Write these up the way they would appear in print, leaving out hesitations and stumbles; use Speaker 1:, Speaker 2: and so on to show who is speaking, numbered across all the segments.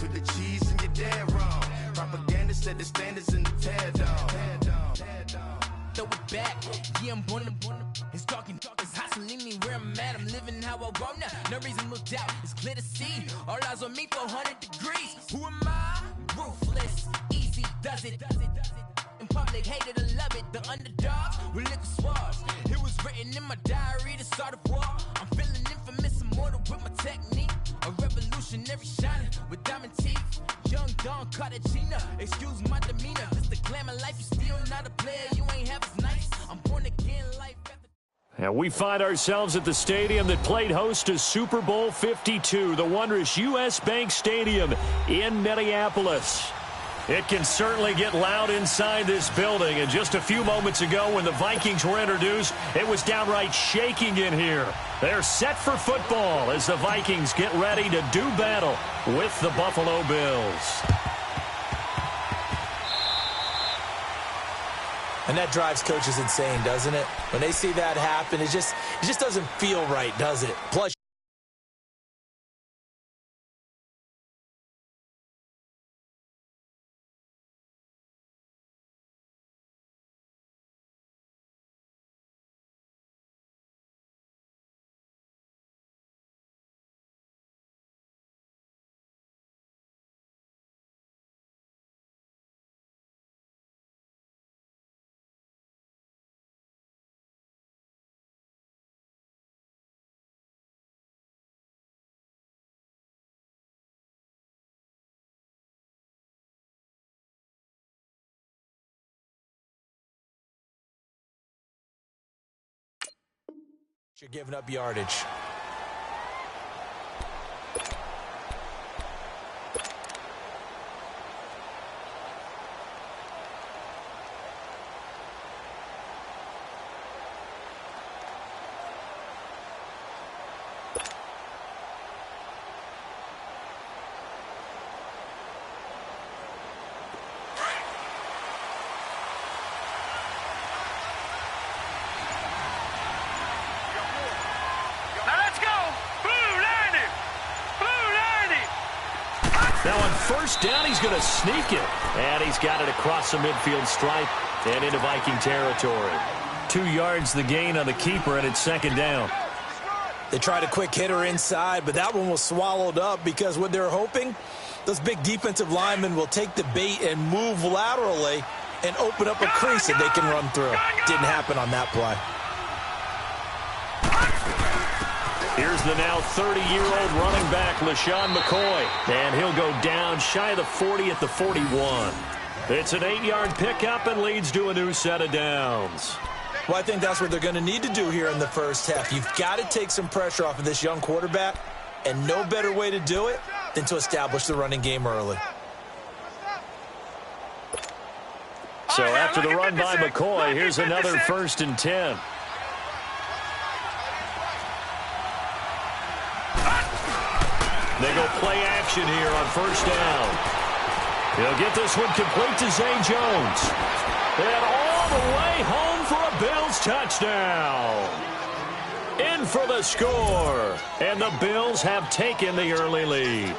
Speaker 1: to the cheese and you're dead wrong. Propaganda said the standards in the tear down.
Speaker 2: Throw it back, yeah, I'm born to it's talking, it's hot, so leave me where I'm at. I'm living how I want now, no reason to doubt, it's clear to see. All eyes on me, 400 degrees. Who am I? Ruthless, easy, does it. In public, hated or love it. The underdogs with liquor swabs. It was written in my diary to start a war. I'm feeling infamous, immortal with my technique. A revolutionary shining with diamond teeth. Young Don Cartagena, excuse my demeanor. This the glamour life, you still not a player. You ain't half as nice. I'm born again life.
Speaker 3: And we find ourselves at the stadium that played host to Super Bowl 52, the wondrous U.S. Bank Stadium in Minneapolis. It can certainly get loud inside this building. And just a few moments ago when the Vikings were introduced, it was downright shaking in here. They're set for football as the Vikings get ready to do battle with the Buffalo Bills.
Speaker 4: And that drives coaches insane, doesn't it? When they see that happen, it just doesn't feel right, does it? Plus, you're giving up yardage.
Speaker 3: Now on first down, he's going to sneak it. And he's got it across the midfield stripe and into Viking territory. 2 yards the gain on the keeper, and it's second down.
Speaker 4: They tried a quick hitter inside, but that one was swallowed up because what they're hoping, those big defensive linemen will take the bait and move laterally and open up a crease that they can run through. Didn't happen on that play.
Speaker 3: Here's the now 30-year-old running back, LaShawn McCoy. And he'll go down shy of the 40 at the 41. It's an 8-yard pickup and leads to a new set of downs.
Speaker 4: Well, I think that's what they're going to need to do here in the first half. You've got to take some pressure off of this young quarterback, and no better way to do it than to establish the running game early.
Speaker 3: So after the run by McCoy, here's another 1st and 10. They go play action here on first down. He'll get this one complete to Zay Jones. And all the way home for a Bills touchdown. In for the score. And the Bills have taken the early lead.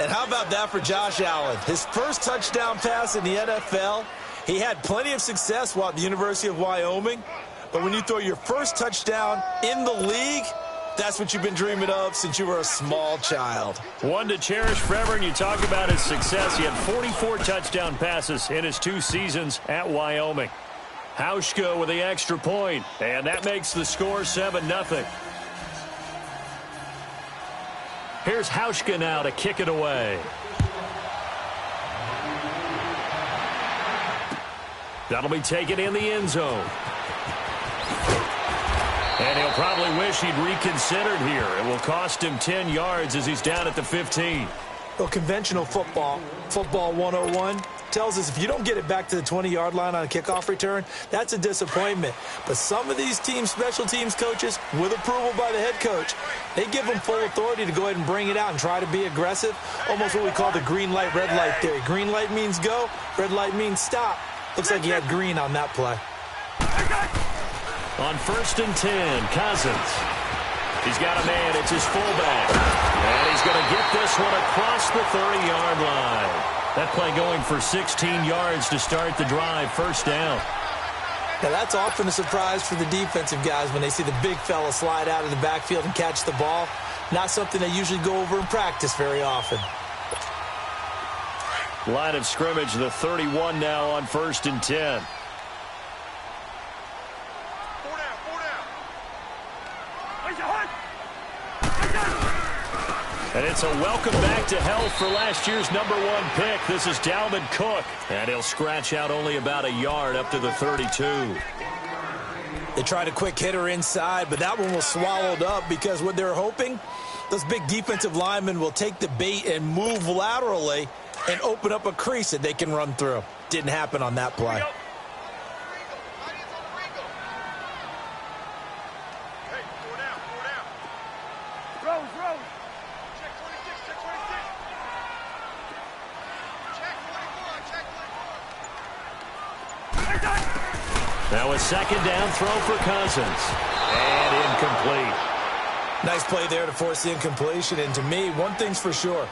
Speaker 4: And how about that for Josh Allen? His first touchdown pass in the NFL. He had plenty of success while at the University of Wyoming. But when you throw your first touchdown in the league, that's what you've been dreaming of since you were a small child.
Speaker 3: One to cherish forever, and you talk about his success. He had 44 touchdown passes in his 2 seasons at Wyoming. Hauschka with the extra point, and that makes the score 7-0. Here's Hauschka now to kick it away. That'll be taken in the end zone. And he'll probably wish he'd reconsidered here. It will cost him 10 yards as he's down at the 15.
Speaker 4: Well, conventional football 101, tells us if you don't get it back to the 20-yard line on a kickoff return, that's a disappointment. But some of these teams, special teams coaches, with approval by the head coach, they give them full authority to go ahead and bring it out and try to be aggressive, almost what we call the green light, red light theory. Green light means go, red light means stop. Looks like he had green on that play.
Speaker 3: On 1st and 10, Cousins. He's got a man. It's his fullback. And he's going to get this one across the 30-yard line. That play going for 16 yards to start the drive. First down.
Speaker 4: Now, that's often a surprise for the defensive guys when they see the big fella slide out of the backfield and catch the ball. Not something they usually go over in practice very often.
Speaker 3: Line of scrimmage, the 31 now on 1st and 10. And it's a welcome back to health for last year's #1 pick. This is Dalvin Cook. And he'll scratch out only about a yard up to the 32.
Speaker 4: They tried a quick hitter inside, but that one was swallowed up because what they're hoping, those big defensive linemen will take the bait and move laterally and open up a crease that they can run through. Didn't happen on that play.
Speaker 3: Now a second down throw for Cousins. And incomplete.
Speaker 4: Nice play there to force the incompletion. And to me, one thing's for sure.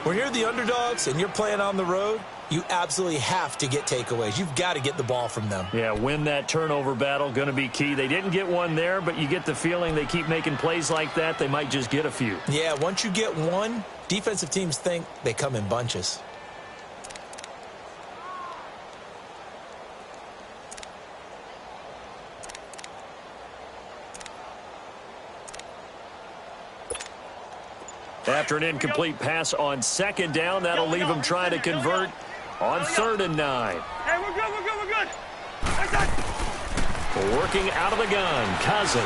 Speaker 4: When you're the underdogs and you're playing on the road, you absolutely have to get takeaways. You've got to get the ball from them.
Speaker 3: Yeah, win that turnover battle, going to be key. They didn't get one there, but you get the feeling they keep making plays like that, they might just get a few.
Speaker 4: Yeah, once you get one, defensive teams think they come in bunches.
Speaker 3: After an incomplete pass on second down, that'll leave him trying to convert on 3rd and 9.
Speaker 5: Hey, we're good.
Speaker 3: Working out of the gun, Cousins.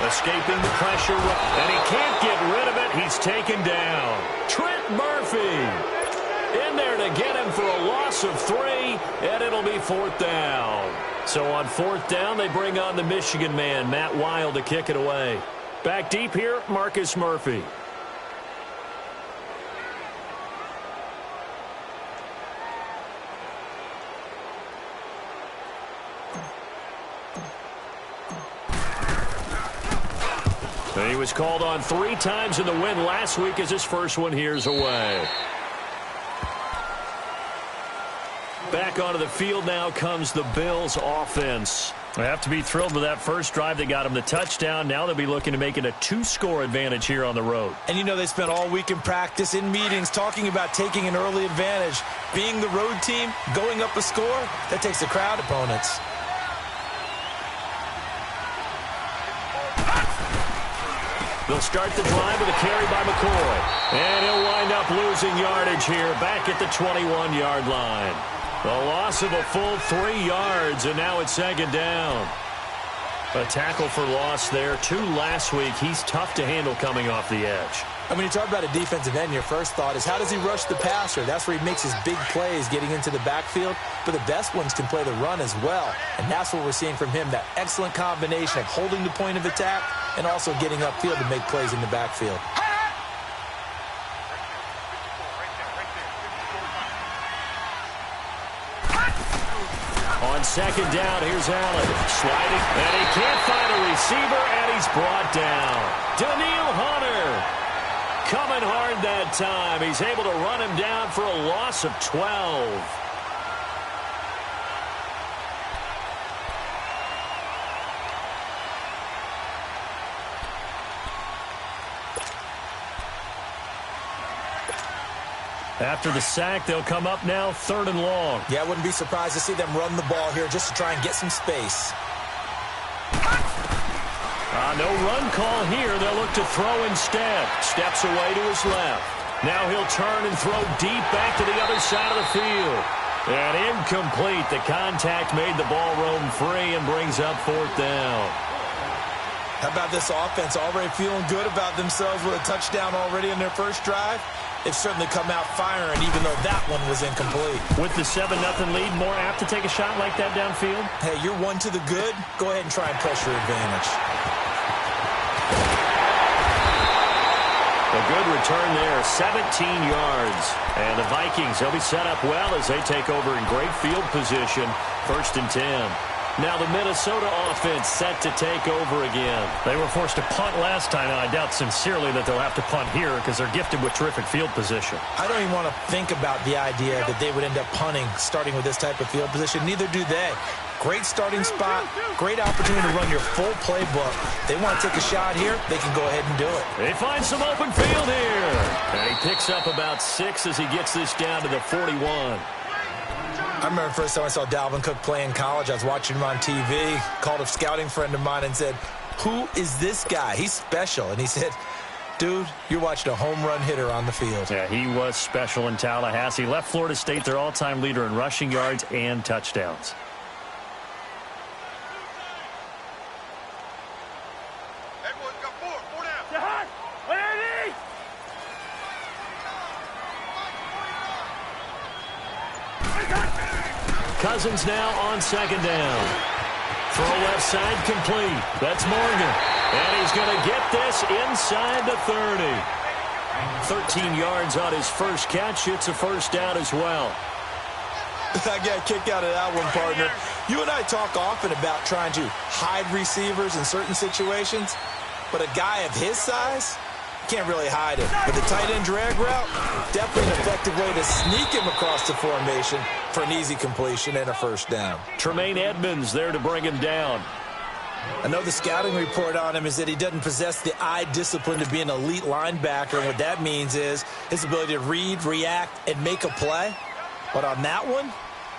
Speaker 3: Escaping the pressure, and he can't get rid of it. He's taken down. Trent Murphy in there to get him for a loss of 3, and it'll be 4th down. So on 4th down, they bring on the Michigan man, Matt Wild, to kick it away. Back deep here, Marcus Murphy. And he was called on 3 times in the win last week as his first one here's away. Back onto the field now comes the Bills offense. They have to be thrilled with that first drive. They got him the touchdown. Now they'll be looking to make it a 2-score advantage here on the road.
Speaker 4: And you know they spent all week in practice, in meetings, talking about taking an early advantage. Being the road team, going up a score, that takes the crowd opponents.
Speaker 3: They'll start the drive with a carry by McCoy. And he'll wind up losing yardage here back at the 21-yard line. The loss of a full 3 yards, and now it's 2nd down. A tackle for loss there. 2 last week. He's tough to handle coming off the edge.
Speaker 4: And when you talk about a defensive end, your first thought is how does he rush the passer? That's where he makes his big plays getting into the backfield. But the best ones can play the run as well. And that's what we're seeing from him, that excellent combination of holding the point of attack and also getting upfield to make plays in the backfield.
Speaker 3: On 2nd down, here's Allen. Sliding, and he can't find a receiver, and he's brought down. Daniil Hunter coming hard that time. He's able to run him down for a loss of 12. After the sack, they'll come up now 3rd and long.
Speaker 4: Yeah, I wouldn't be surprised to see them run the ball here just to try and get some space.
Speaker 3: No run call here. They'll look to throw instead. Steps away to his left. Now he'll turn and throw deep back to the other side of the field. And incomplete. The contact made the ball roam free and brings up 4th down.
Speaker 4: How about this offense already feeling good about themselves with a touchdown already in their first drive? They've certainly come out firing, even though that one was incomplete.
Speaker 3: With the 7-0 lead, more apt to take a shot like that downfield?
Speaker 4: Hey, you're 1 to the good. Go ahead and try and press your advantage.
Speaker 3: A good return there, 17 yards. And the Vikings, they'll be set up well as they take over in great field position. 1st and 10. Now the Minnesota offense set to take over again.
Speaker 5: They were forced to punt last time, and I doubt sincerely that they'll have to punt here because they're gifted with terrific field position.
Speaker 4: I don't even want to think about the idea that they would end up punting starting with this type of field position. Neither do they. Great starting spot, great opportunity to run your full playbook. They want to take a shot here, they can go ahead and do it.
Speaker 3: They find some open field here. And he picks up about 6 as he gets this down to the 41.
Speaker 4: I remember the first time I saw Dalvin Cook play in college. I was watching him on TV, called a scouting friend of mine and said, "Who is this guy? He's special." And he said, "Dude, you're watching a home run hitter on the field."
Speaker 5: Yeah, he was special in Tallahassee. Left Florida State their all-time leader in rushing yards and touchdowns.
Speaker 3: Cousins now on second down. Throw left side complete. That's Morgan. And he's going to get this inside the 30. 13 yards on his first catch. It's a first down as well.
Speaker 4: I got a kick out of that one, partner. You and I talk often about trying to hide receivers in certain situations, but a guy of his size can't really hide it. But the tight end drag route, definitely an effective way to sneak him across the formation for an easy completion and a first down.
Speaker 3: Tremaine Edmonds there to bring him down.
Speaker 4: I know the scouting report on him is that he doesn't possess the eye discipline to be an elite linebacker, and what that means is his ability to read, react, and make a play. But on that one,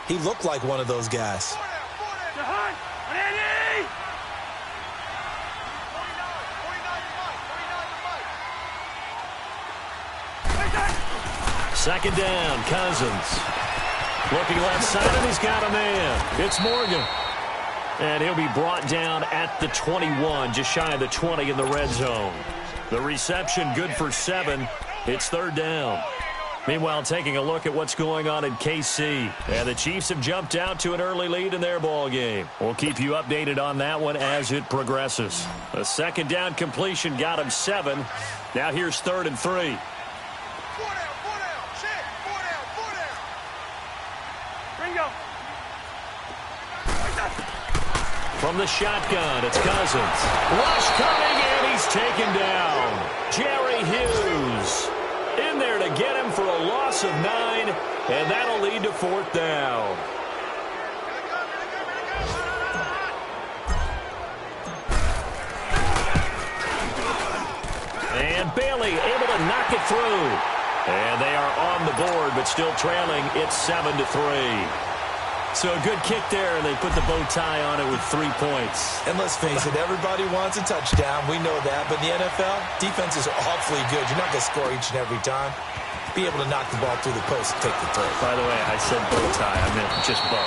Speaker 4: he looked like one of those guys.
Speaker 3: Second down, Cousins. Looking left side, and he's got a man. It's Morgan. And he'll be brought down at the 21, just shy of the 20 in the red zone. The reception good for 7. It's third down. Meanwhile, taking a look at what's going on in KC. And the Chiefs have jumped out to an early lead in their ball game. We'll keep you updated on that one as it progresses. A second down completion got him 7. Now here's 3rd and 3. From the shotgun, it's Cousins. Rush coming, and he's taken down. Jerry Hughes in there to get him for a loss of 9, and that'll lead to 4th down. And Bailey able to knock it through. And they are on the board, but still trailing. It's 7-3. So a good kick there, and they put the bow tie on it with 3 points.
Speaker 4: And let's face it, everybody wants a touchdown. We know that. But in the NFL, defenses are awfully good. You're not going to score each and every time. Be able to knock the ball through the post and take the throw.
Speaker 3: By the way, I said bow tie. I meant just bow.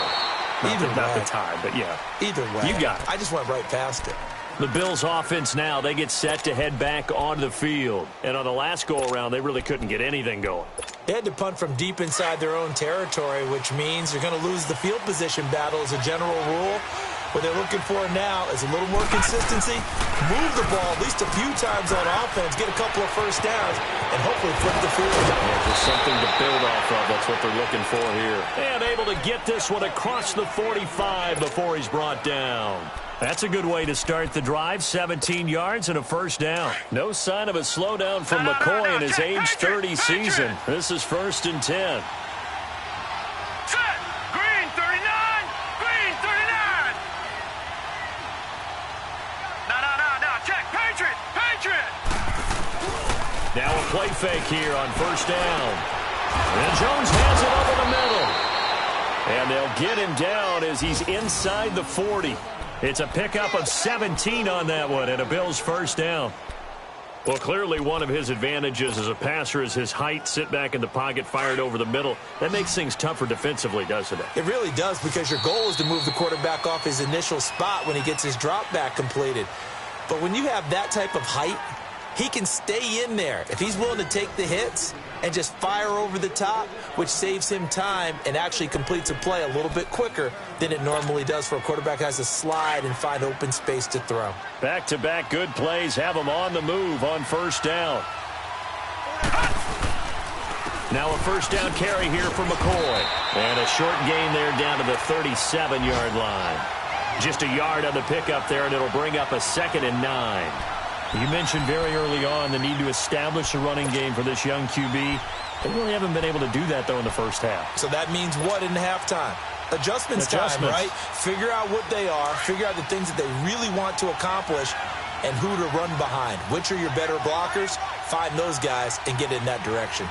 Speaker 3: Not the tie, but yeah.
Speaker 4: Either way.
Speaker 3: You got it.
Speaker 4: I just went right past it.
Speaker 3: The Bills offense now, they get set to head back onto the field. And on the last go-around, they really couldn't get anything going.
Speaker 4: They had to punt from deep inside their own territory, which means you're going to lose the field position battle as a general rule. What they're looking for now is a little more consistency, move the ball at least a few times on offense, get a couple of first downs, and hopefully flip the field.
Speaker 3: Yeah, just something to build off of. That's what they're looking for here. And able to get this one across the 45 before he's brought down. That's a good way to start the drive. 17 yards and a first down. No sign of a slowdown from McCoy in his age 30 season. This is 1st and 10.
Speaker 6: Set! Green 39! Green 39! No. Check! Patriot! Patriot!
Speaker 3: Now a play fake here on first down. And Jones has it over the middle. And they'll get him down as he's inside the 40. It's a pickup of 17 on that one and a Bills first down. Well, clearly one of his advantages as a passer is his height. Sit back in the pocket, fired over the middle. That makes things tougher defensively, doesn't it?
Speaker 4: It really does, because your goal is to move the quarterback off his initial spot when he gets his drop back completed. But when you have that type of height, he can stay in there. If he's willing to take the hits and just fire over the top, which saves him time and actually completes a play a little bit quicker than it normally does for a quarterback who has to slide and find open space to throw.
Speaker 3: Back-to-back good plays have him on the move on first down. Now a first down carry here for McCoy. And a short gain there down to the 37-yard line. Just a yard on the pickup there, and it'll bring up a 2nd and 9.
Speaker 5: You mentioned very early on the need to establish a running game for this young QB. They really haven't been able to do that, though, in the first half.
Speaker 4: So that means what in halftime? Adjustments time, right? Figure out what they are, figure out the things that they really want to accomplish, and who to run behind. Which are your better blockers? Find those guys and get in that direction.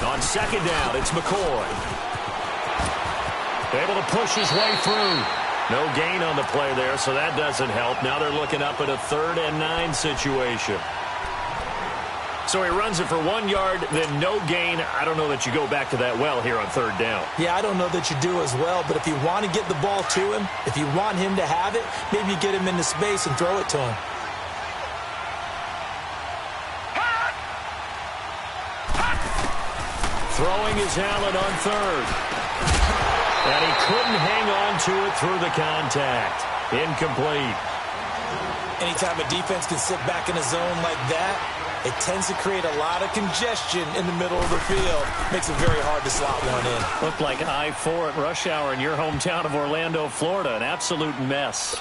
Speaker 3: On 2nd down, it's McCoy. Able to push his way through. No gain on the play there, so that doesn't help. Now they're looking up at a 3rd and 9 situation. So he runs it for 1 yard, then no gain. I don't know that you go back to that well here on 3rd down.
Speaker 4: Yeah, I don't know that you do as well, but if you want to get the ball to him, if you want him to have it, maybe you get him into space and throw it to him.
Speaker 3: Throwing is Allen on 3rd. And he couldn't hang on to it through the contact. Incomplete.
Speaker 4: Anytime a defense can sit back in a zone like that, it tends to create a lot of congestion in the middle of the field. Makes it very hard to slot one in.
Speaker 5: Looked like I-4 at rush hour in your hometown of Orlando, Florida. An absolute mess.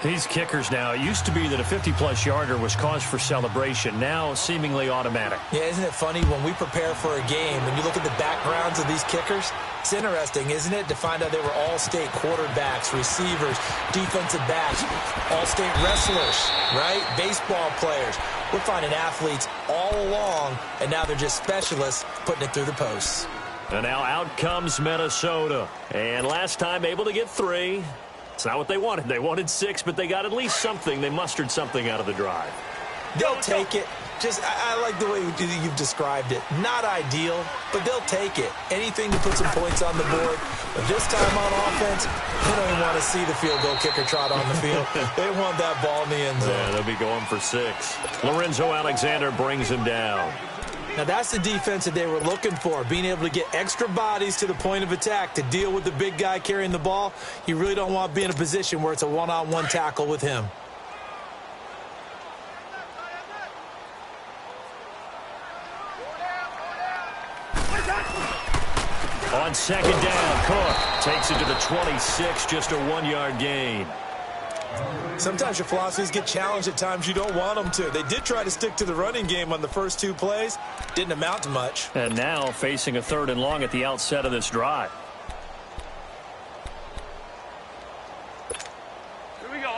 Speaker 5: These kickers now, it used to be that a 50-plus yarder was cause for celebration. Now, seemingly automatic.
Speaker 4: Yeah, isn't it funny when we prepare for a game, when you look at the backgrounds of these kickers? It's interesting, isn't it, to find out they were all-state quarterbacks, receivers, defensive backs, all-state wrestlers, right? Baseball players. We're finding athletes all along, and now they're just specialists putting it through the posts.
Speaker 3: And now out comes Minnesota. And last time able to get 3. It's not what they wanted. They wanted 6, but they got at least something. They mustered something out of the drive.
Speaker 4: They'll take it. I like the way you've described it. Not ideal, but they'll take it. Anything to put some points on the board. But this time on offense, they don't even want to see the field goal kicker trot on the field. They want that ball in the end zone.
Speaker 3: Yeah, they'll be going for 6. Lorenzo Alexander brings him down.
Speaker 4: Now, that's the defense that they were looking for, being able to get extra bodies to the point of attack to deal with the big guy carrying the ball. You really don't want to be in a position where it's a one-on-one tackle with him.
Speaker 3: On 2nd down, Cook takes it to the 26, just a 1-yard gain.
Speaker 4: Sometimes your philosophies get challenged at times you don't want them to. They did try to stick to the running game on the first 2 plays. Didn't amount to much.
Speaker 5: And now facing a 3rd and long at the outset of this drive.
Speaker 6: Here we go.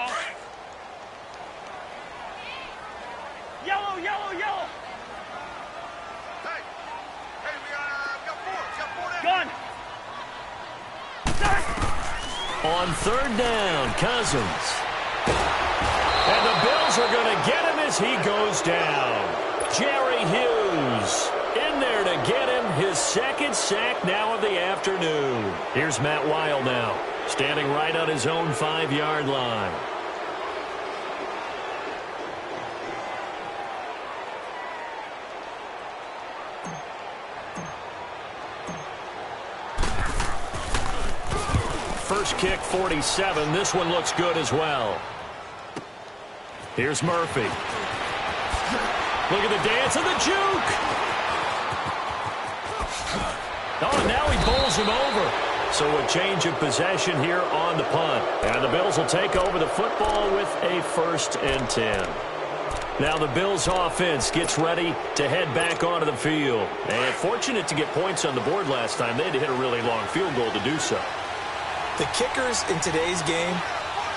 Speaker 6: Yellow, yellow, yellow.
Speaker 1: Hey, we got 4.
Speaker 6: Gun.
Speaker 3: On 3rd down, Cousins. And the Bills are going to get him as he goes down. Jerry Hughes in there to get him his 2nd sack now of the afternoon. Here's Matt Weil now, standing right on his own 5-yard line. First kick, 47. This one looks good as well. Here's Murphy. Look at the dance and the juke. Oh, now he bowls him over. So a change of possession here on the punt. And the Bills will take over the football with a 1st and 10. Now the Bills offense gets ready to head back onto the field. And fortunate to get points on the board last time. They had to hit a really long field goal to do so.
Speaker 4: The kickers in today's game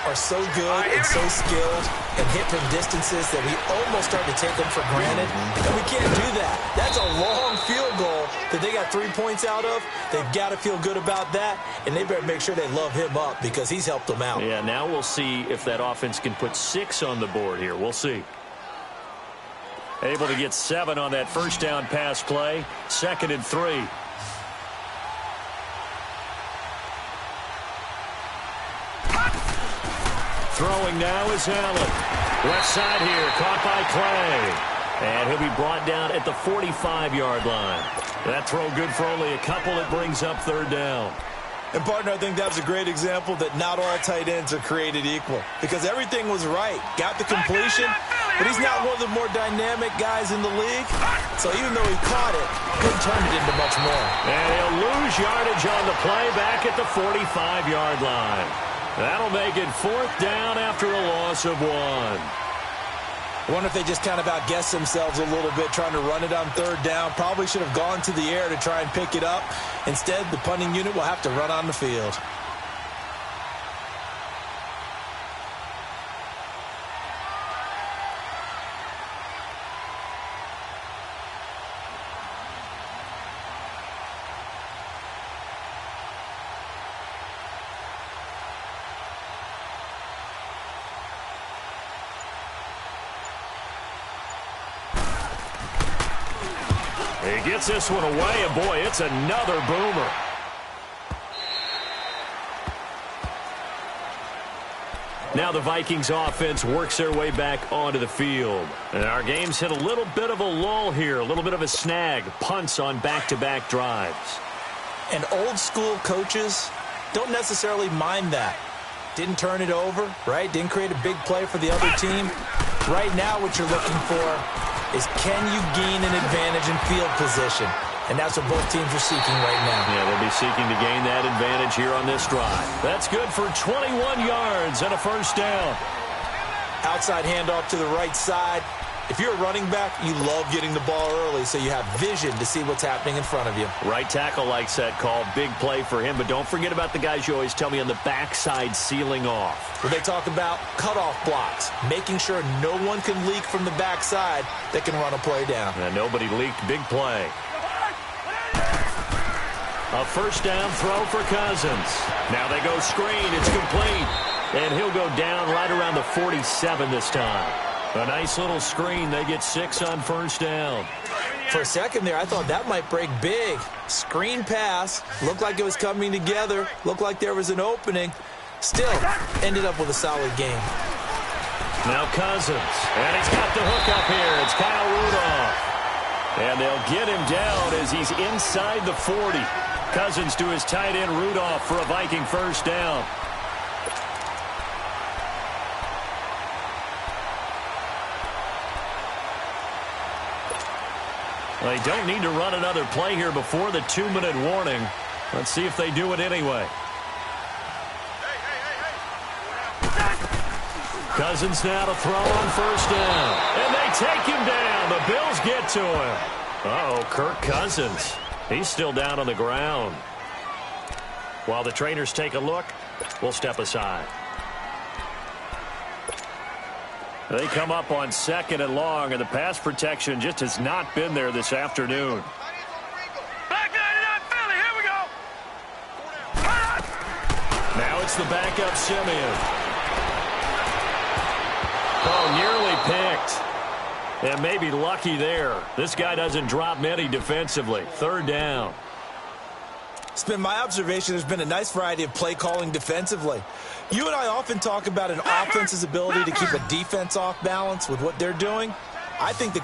Speaker 4: are so good and so skilled and hit from distances that we almost start to take them for granted. And we can't do that. That's a long field goal that they got 3 points out of. They've got to feel good about that, and they better make sure they love him up because he's helped them out.
Speaker 3: Yeah, now we'll see if that offense can put 6 on the board here. We'll see. Able to get 7 on that 1st down pass play. 2nd and 3. Throwing now is Allen. Left side here, caught by Clay. And he'll be brought down at the 45-yard line. That throw good for only a couple. It brings up 3rd down.
Speaker 4: And, partner, I think that was a great example that not all tight ends are created equal because everything was right. Got the completion, but he's not one of the more dynamic guys in the league. So even though he caught it, couldn't turn it into much more.
Speaker 3: And he'll lose yardage on the play back at the 45-yard line. That'll make it 4th down after a loss of 1.
Speaker 4: I wonder if they just kind of outguessed themselves a little bit trying to run it on 3rd down. Probably should have gone to the air to try and pick it up. Instead, the punting unit will have to run on the field.
Speaker 3: He gets this one away, and boy, it's another boomer. Now the Vikings offense works their way back onto the field. And our game's hit a little bit of a lull here, a little bit of a snag. Punts on back-to-back drives.
Speaker 4: And old school coaches don't necessarily mind that. Didn't turn it over, right? Didn't create a big play for the other team. Right now what you're looking for is can you gain an advantage in field position? And that's what both teams are seeking right now.
Speaker 3: Yeah, they'll be seeking to gain that advantage here on this drive. That's good for 21 yards and a 1st down.
Speaker 4: Outside handoff to the right side. If you're a running back, you love getting the ball early so you have vision to see what's happening in front of you.
Speaker 3: Right tackle likes that call. Big play for him, but don't forget about the guys you always tell me on the backside sealing off.
Speaker 4: Where they talk about cutoff blocks, making sure no one can leak from the backside that can run a play down.
Speaker 3: And nobody leaked. Big play. A 1st down throw for Cousins. Now they go screen. It's complete. And he'll go down right around the 47 this time. A nice little screen. They get 6 on 1st down.
Speaker 4: For a second there, I thought that might break big. Screen pass. Looked like it was coming together. Looked like there was an opening. Still, ended up with a solid game.
Speaker 3: Now Cousins. And he's got the hook up here. It's Kyle Rudolph. And they'll get him down as he's inside the 40. Cousins to his tight end Rudolph for a Viking 1st down. They don't need to run another play here before the 2-minute warning. Let's see if they do it anyway. Cousins now to throw on 1st down. And they take him down. The Bills get to him. Uh-oh, Kirk Cousins. He's still down on the ground. While the trainers take a look, we'll step aside. They come up on 2nd and long, and the pass protection just has not been there this afternoon.
Speaker 6: Back 99 Philly, here we go.
Speaker 3: Now it's the backup Simeon. Oh, nearly picked. And maybe lucky there. This guy doesn't drop many defensively. 3rd down.
Speaker 4: It's been my observation there's been a nice variety of play calling defensively. You and I often talk about an offense's ability to keep a defense off balance with what they're doing. I think the